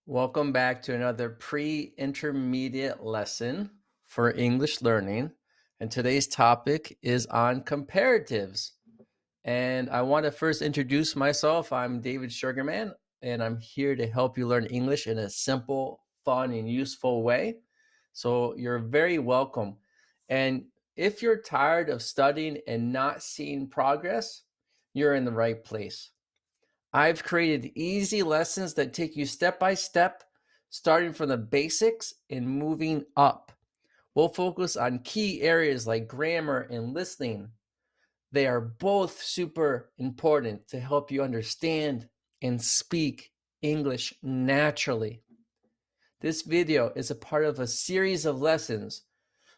Welcome back to another pre-intermediate lesson for English learning. And today's topic is on comparatives. And I want to first introduce myself. I'm David Sugarman, and I'm here to help you learn English in a simple, fun, and useful way. So you're very welcome. And if you're tired of studying and not seeing progress, you're in the right place. I've created easy lessons that take you step by step, starting from the basics and moving up. We'll focus on key areas like grammar and listening. They are both super important to help you understand and speak English naturally. This video is a part of a series of lessons.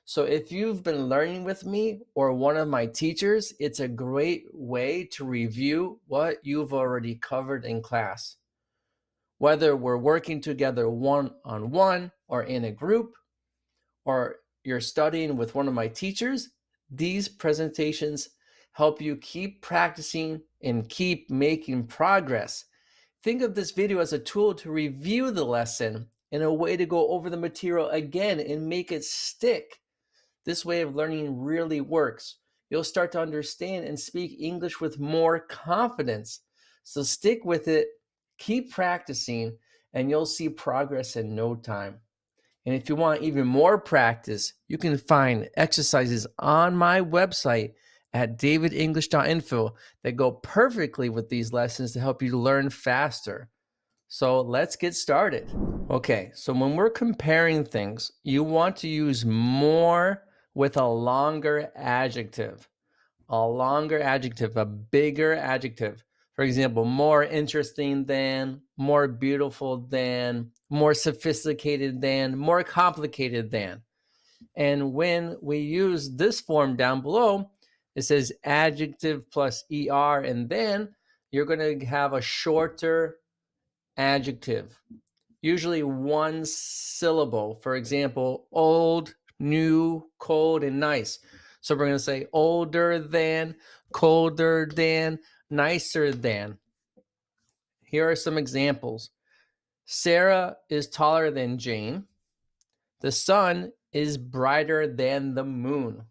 So if you've been learning with me or one of my teachers, it's a great way to review what you've already covered in class. Whether we're working together one-on-one or in a group, or you're studying with one of my teachers, these presentations help you keep practicing and keep making progress. Think of this video as a tool to review the lesson and a way to go over the material again and make it stick. This way of learning really works. You'll start to understand and speak English with more confidence. So stick with it, keep practicing, and you'll see progress in no time. And if you want even more practice, you can find exercises on my website at davidenglish.info that go perfectly with these lessons to help you learn faster. So let's get started. Okay, so when we're comparing things, you want to use more with a longer adjective. A longer adjective, a bigger adjective. For example, more interesting than, more beautiful than, more sophisticated than, more complicated than. And when we use this form down below, it says adjective plus er, and then you're going to have a shorter adjective, usually one syllable. For example, old, new, cold, and nice. So we're going to say older than, colder than, nicer than. Here are some examples. Sarah is taller than Jane. The sun is brighter than the moon.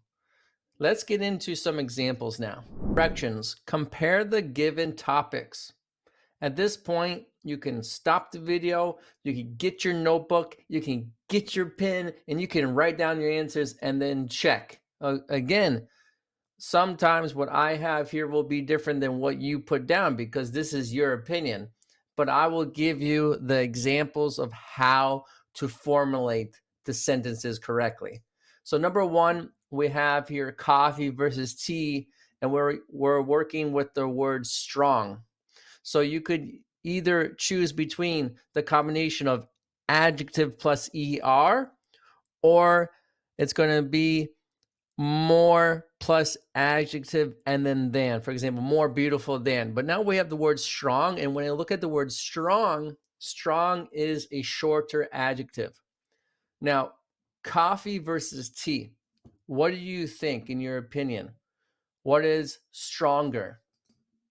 Let's get into some examples now. Directions. Compare the given topics. At this point, you can stop the video, you can get your notebook, you can get your pen, and you can write down your answers and then check. Again, sometimes what I have here will be different than what you put down because this is your opinion. But I will give you the examples of how to formulate the sentences correctly. So number one, we have here coffee versus tea, and we're working with the word strong. So you could either choose between the combination of adjective plus er, or it's going to be more plus adjective and then than. For example, more beautiful than. But now we have the word strong, and when I look at the word strong, strong is a shorter adjective. Now, coffee versus tea. What do you think, in your opinion? What is stronger?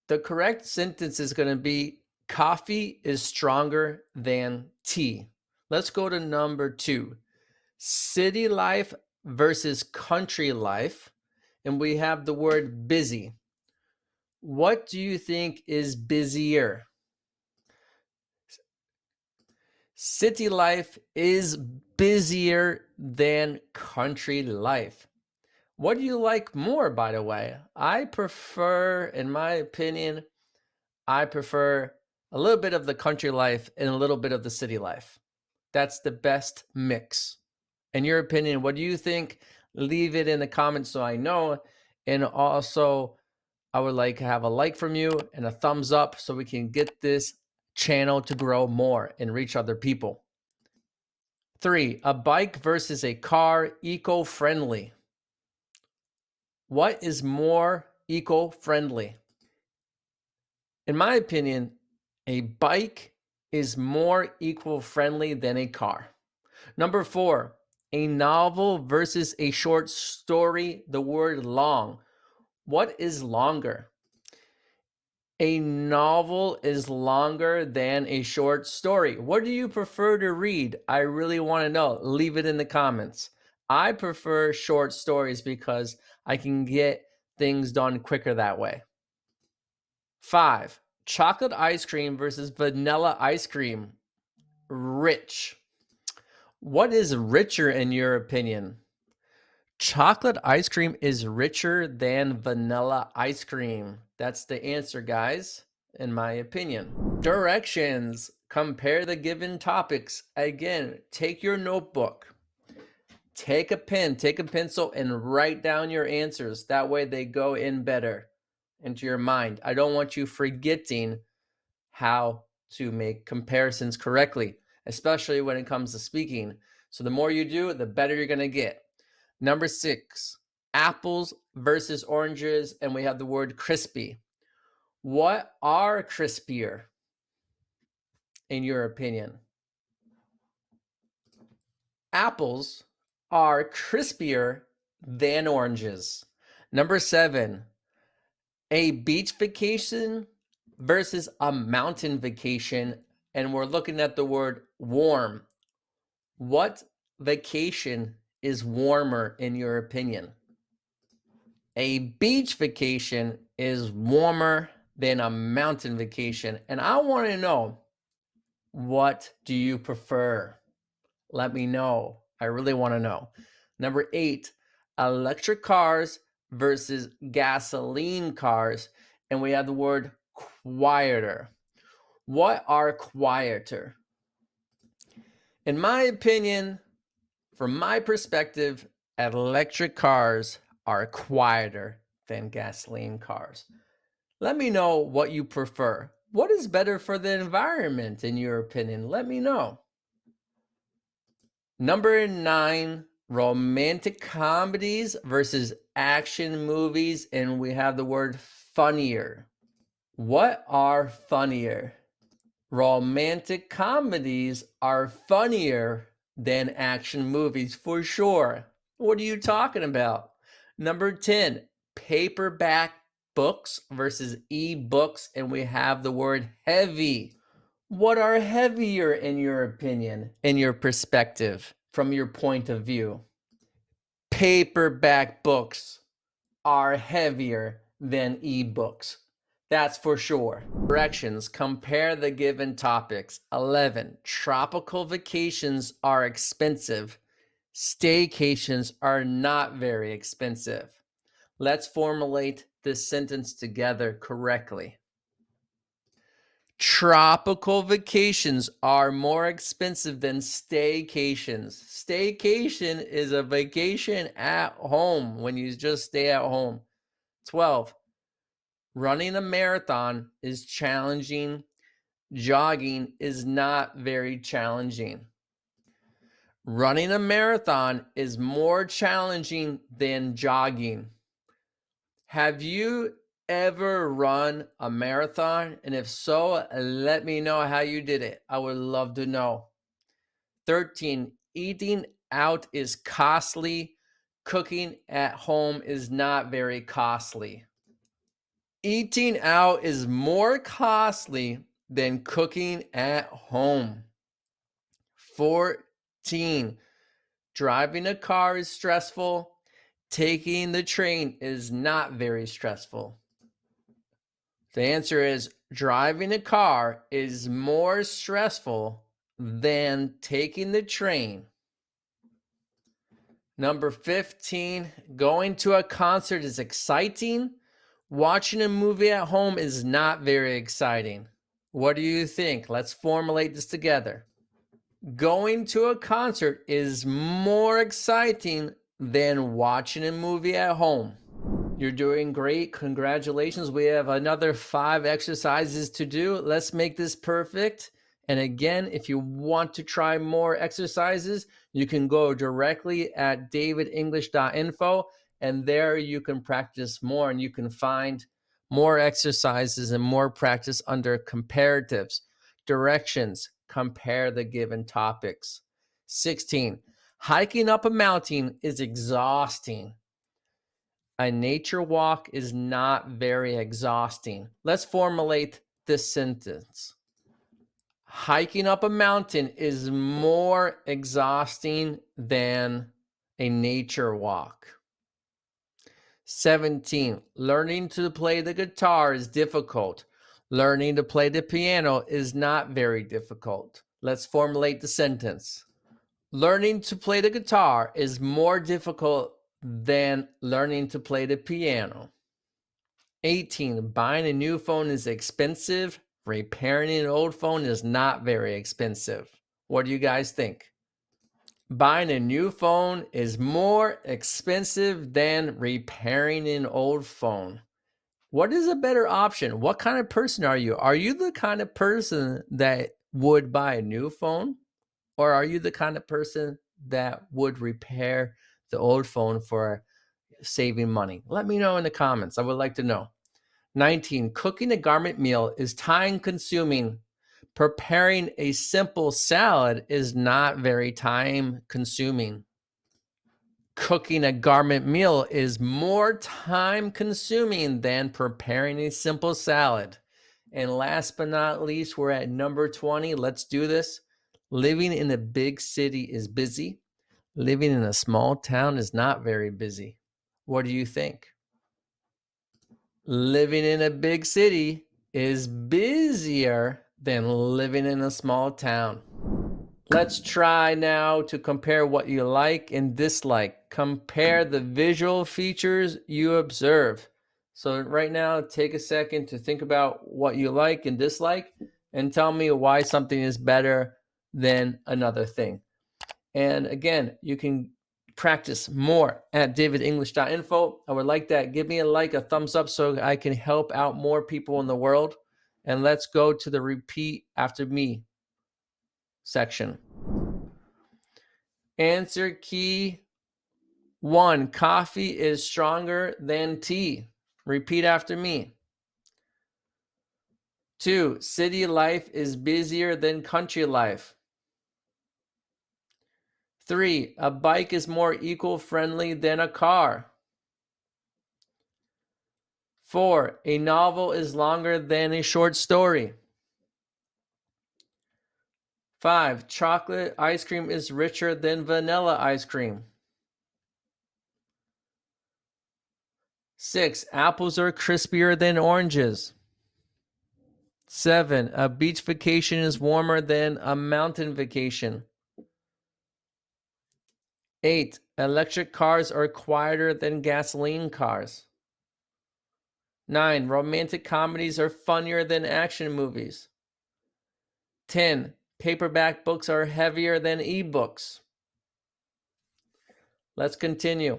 The correct sentence is going to be coffee is stronger than tea. Let's go to number two. City life versus country life. And we have the word busy. What do you think is busier? City life is busier than country life. What do you like more, by the way? I prefer, in my opinion, I prefer a little bit of the country life and a little bit of the city life. That's the best mix. In your opinion, what do you think? Leave it in the comments so I know. And also, I would like to have a like from you and a thumbs up so we can get this channel to grow more and reach other people. 3, a bike versus a car, eco-friendly. What is more eco-friendly? In my opinion, a bike is more eco-friendly than a car. Number 4, a novel versus a short story, the word long. What is longer? A novel is longer than a short story. What do you prefer to read? I really want to know. Leave it in the comments. I prefer short stories because I can get things done quicker that way. 5. Chocolate ice cream versus vanilla ice cream. Rich. What is richer in your opinion? Chocolate ice cream is richer than vanilla ice cream. That's the answer, guys, in my opinion. Directions. Compare the given topics. Again, take your notebook, take a pen, take a pencil, and write down your answers. That way they go in better into your mind. I don't want you forgetting how to make comparisons correctly, especially when it comes to speaking. So the more you do, the better you're going to get. Number 6, apples versus oranges, and we have the word crispy. What are crispier, in your opinion? Apples are crispier than oranges. Number 7, a beach vacation versus a mountain vacation, and we're looking at the word warm. What vacation is warmer in your opinion? A beach vacation is warmer than a mountain vacation. And I want to know, what do you prefer? Let me know. I really want to know. Number 8, electric cars versus gasoline cars. And we have the word quieter. What are quieter? In my opinion, from my perspective, electric cars are quieter than gasoline cars. Let me know what you prefer. What is better for the environment, in your opinion? Let me know. Number 9, romantic comedies versus action movies. And we have the word funnier. What are funnier? Romantic comedies are funnier than action movies for sure. What are you talking about? Number 10, paperback books versus e-books, and we have the word heavy. What are heavier in your opinion, in your perspective, from your point of view? Paperback books are heavier than ebooks. That's for sure. Directions. Compare the given topics. 11. Tropical vacations are expensive. Staycations are not very expensive. Let's formulate this sentence together correctly. Tropical vacations are more expensive than staycations. Staycation is a vacation at home when you just stay at home. 12. Running a marathon is challenging. Jogging is not very challenging. Running a marathon is more challenging than jogging. Have you ever run a marathon? And if so, let me know how you did it. I would love to know. 13, eating out is costly. Cooking at home is not very costly. Eating out is more costly than cooking at home. 14, driving a car is stressful. Taking the train is not very stressful. The answer is driving a car is more stressful than taking the train. Number 15, going to a concert is exciting. Watching a movie at home is not very exciting. What do you think? Let's formulate this together. Going to a concert is more exciting than watching a movie at home. You're doing great. Congratulations. We have another 5 exercises to do. Let's make this perfect. And again, if you want to try more exercises, you can go directly at davidenglish.info, and there you can practice more, and you can find more exercises and more practice under comparatives. Directions. Compare the given topics. 16. Hiking up a mountain is exhausting. A nature walk is not very exhausting. Let's formulate this sentence. Hiking up a mountain is more exhausting than a nature walk. 17. Learning to play the guitar is difficult. Learning to play the piano is not very difficult. Let's formulate the sentence. Learning to play the guitar is more difficult than learning to play the piano. 18. Buying a new phone is expensive. Repairing an old phone is not very expensive. What do you guys think? Buying a new phone is more expensive than repairing an old phone. What is a better option? What kind of person are you? Are you the kind of person that would buy a new phone? Or are you the kind of person that would repair the old phone for saving money? Let me know in the comments. I would like to know. 19. Cooking a garment meal is time consuming. Preparing a simple salad is not very time consuming. Cooking a garment meal is more time consuming than preparing a simple salad. And last but not least, we're at number 20. Let's do this. Living in a big city is busy. Living in a small town is not very busy. What do you think? Living in a big city is busier than living in a small town. Let's try now to compare what you like and dislike. Compare the visual features you observe. So right now, take a second to think about what you like and dislike and tell me why something is better than another thing. And again, you can practice more at davidenglish.info. I would like that. Give me a like, a thumbs up so I can help out more people in the world. And let's go to the repeat after me section. Answer key 1. Coffee is stronger than tea. Repeat after me. 2. City life is busier than country life. 3. A bike is more eco-friendly than a car. 4. A novel is longer than a short story. 5. Chocolate ice cream is richer than vanilla ice cream. 6. Apples are crispier than oranges. 7. A beach vacation is warmer than a mountain vacation. 8. Electric cars are quieter than gasoline cars. 9. Romantic comedies are funnier than action movies. 10. Paperback books are heavier than ebooks. Let's continue.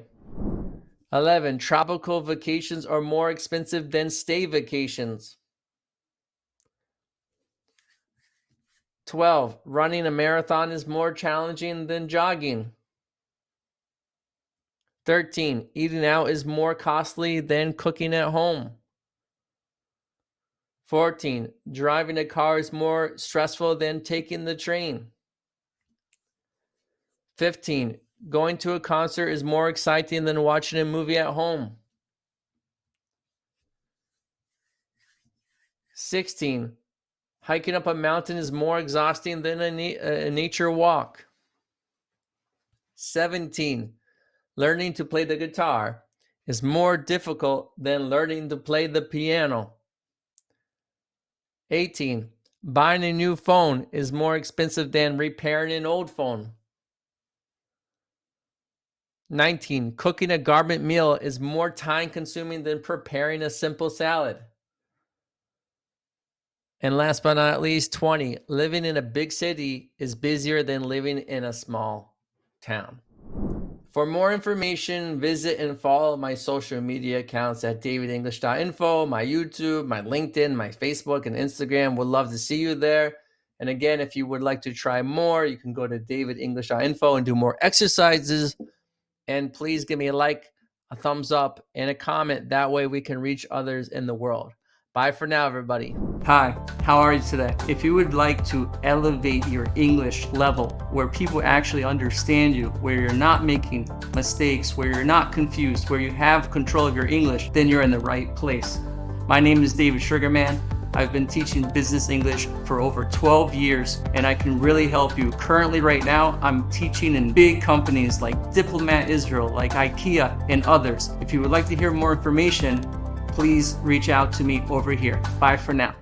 11. Tropical vacations are more expensive than stay vacations. 12. Running a marathon is more challenging than jogging. 13. Eating out is more costly than cooking at home. 14. Driving a car is more stressful than taking the train. 15. Going to a concert is more exciting than watching a movie at home. 16. Hiking up a mountain is more exhausting than a nature walk. 17. Learning to play the guitar is more difficult than learning to play the piano. 18. Buying a new phone is more expensive than repairing an old phone. 19. Cooking a garment meal is more time consuming than preparing a simple salad. And last but not least, 20. Living in a big city is busier than living in a small town. For more information, visit and follow my social media accounts at davidenglish.info, my YouTube, my LinkedIn, my Facebook, and Instagram. Would love to see you there. And again, if you would like to try more, you can go to davidenglish.info and do more exercises. And please give me a like, a thumbs up, and a comment. That way we can reach others in the world. Bye for now, everybody. Hi, how are you today? If you would like to elevate your English level, where people actually understand you, where you're not making mistakes, where you're not confused, where you have control of your English, then you're in the right place. My name is David Sugarman. I've been teaching business English for over 12 years, and I can really help you. Currently, right now, I'm teaching in big companies like Diplomat Israel, like IKEA, and others. If you would like to hear more information, please reach out to me over here. Bye for now.